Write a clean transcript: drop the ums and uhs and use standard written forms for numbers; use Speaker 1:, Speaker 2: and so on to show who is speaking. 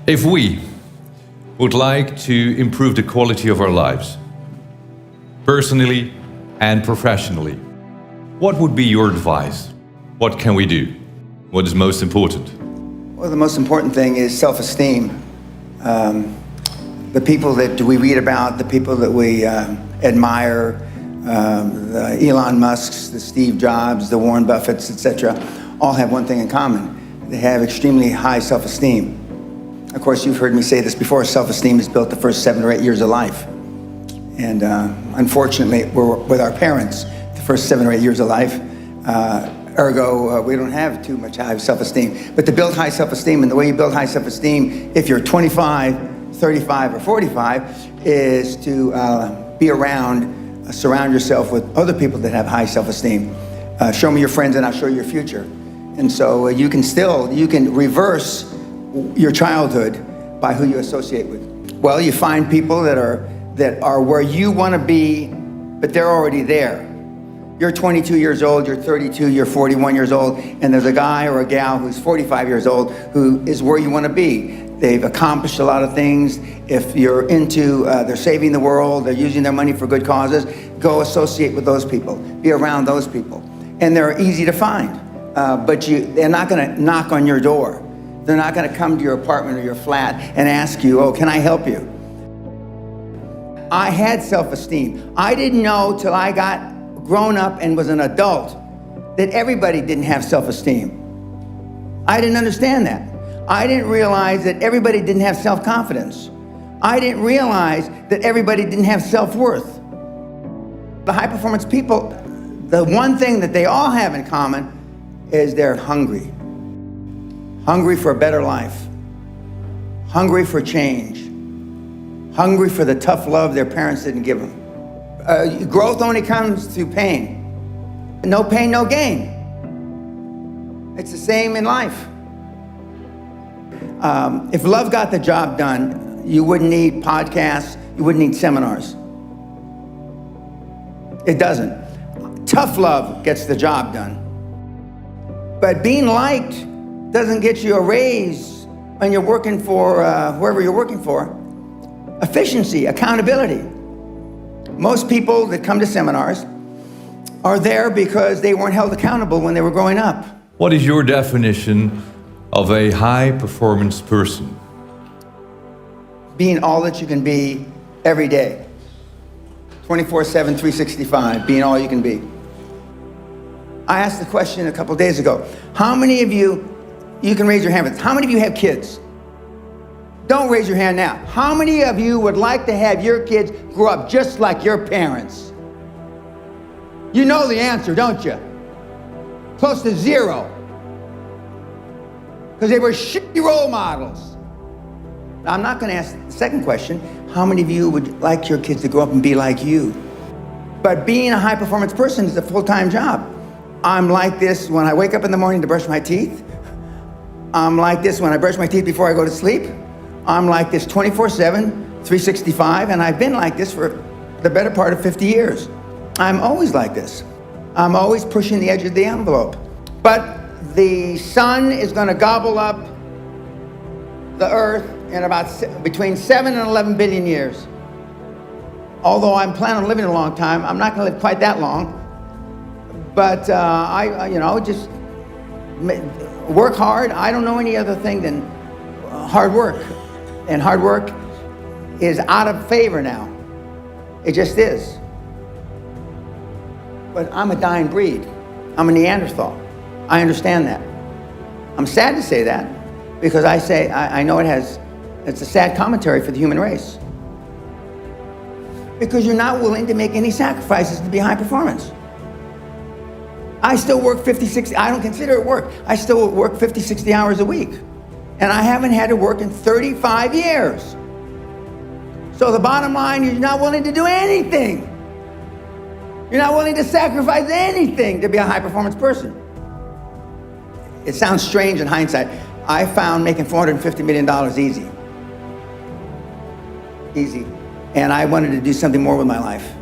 Speaker 1: If we would like to improve the quality of our lives, personally and professionally, what would be your advice? What can we do? What is most important?
Speaker 2: Well, the most important thing is self-esteem. The people that we read about, the people that we admire, the Elon Musks, the Steve Jobs, the Warren Buffetts, etc., all have one thing in common. They have extremely high self-esteem. Of course, you've heard me say this before, self-esteem is built the first 7 or 8 years of life. And unfortunately, we're with our parents the first 7 or 8 years of life. Ergo, we don't have too much high self-esteem. But to build high self-esteem, and the way you build high self-esteem, if you're 25, 35, or 45, is to be around, surround yourself with other people that have high self-esteem. Show me your friends and I'll show you your future. And so you can reverse your childhood by who you associate with. Well, you find people that are where you want to be, but they're already there. You're 22 years old, you're 32, you're 41 years old, and there's a guy or a gal who's 45 years old who is where you want to be. They've accomplished a lot of things. If you're into, they're saving the world, they're using their money for good causes, go associate with those people, be around those people. And they're easy to find, but they're not going to knock on your door. They're not going to come to your apartment or your flat and ask you, oh, can I help you? I had self-esteem. I didn't know till I got grown up and was an adult that everybody didn't have self-esteem. I didn't understand that. I didn't realize that everybody didn't have self-confidence. I didn't realize that everybody didn't have self-worth. The high-performance people, the one thing that they all have in common is they're hungry. Hungry for a better life. Hungry for change. Hungry for the tough love their parents didn't give them. Growth only comes through pain. No pain, no gain. It's the same in life. If love got the job done, you wouldn't need podcasts, you wouldn't need seminars. It doesn't. Tough love gets the job done. But being liked doesn't get you a raise when you're working for whoever you're working for. Efficiency, accountability. Most people that come to seminars are there because they weren't held accountable when they were growing up.
Speaker 1: What is your definition of a high-performance person?
Speaker 2: Being all that you can be every day. 24/7, 365, being all you can be. I asked the question a couple days ago. How many of you can raise your hand, but how many of you have kids? Don't raise your hand now. How many of you would like to have your kids grow up just like your parents? You know the answer, don't you? Close to zero. Because they were shitty role models. Now, I'm not going to ask the second question. How many of you would like your kids to grow up and be like you? But being a high-performance person is a full-time job. I'm like this when I wake up in the morning to brush my teeth. I'm like this when I brush my teeth before I go to sleep. I'm like this 24/7, 365, and I've been like this for the better part of 50 years. I'm always like this. I'm always pushing the edge of the envelope. But the sun is going to gobble up the earth in about between 7 and 11 billion years. Although I'm planning on living a long time, I'm not going to live quite that long. But I just work hard. I don't know any other thing than hard work. And hard work is out of favor now. It just is. But I'm a dying breed. I'm a Neanderthal. I understand that. I'm sad to say that because I know it's a sad commentary for the human race. Because you're not willing to make any sacrifices to be high performance. I still work 50, 60, I don't consider it work. I still work 50, 60 hours a week. And I haven't had to work in 35 years. So the bottom line is you're not willing to do anything. You're not willing to sacrifice anything to be a high-performance person. It sounds strange in hindsight. I found making $450 million easy. Easy. And I wanted to do something more with my life.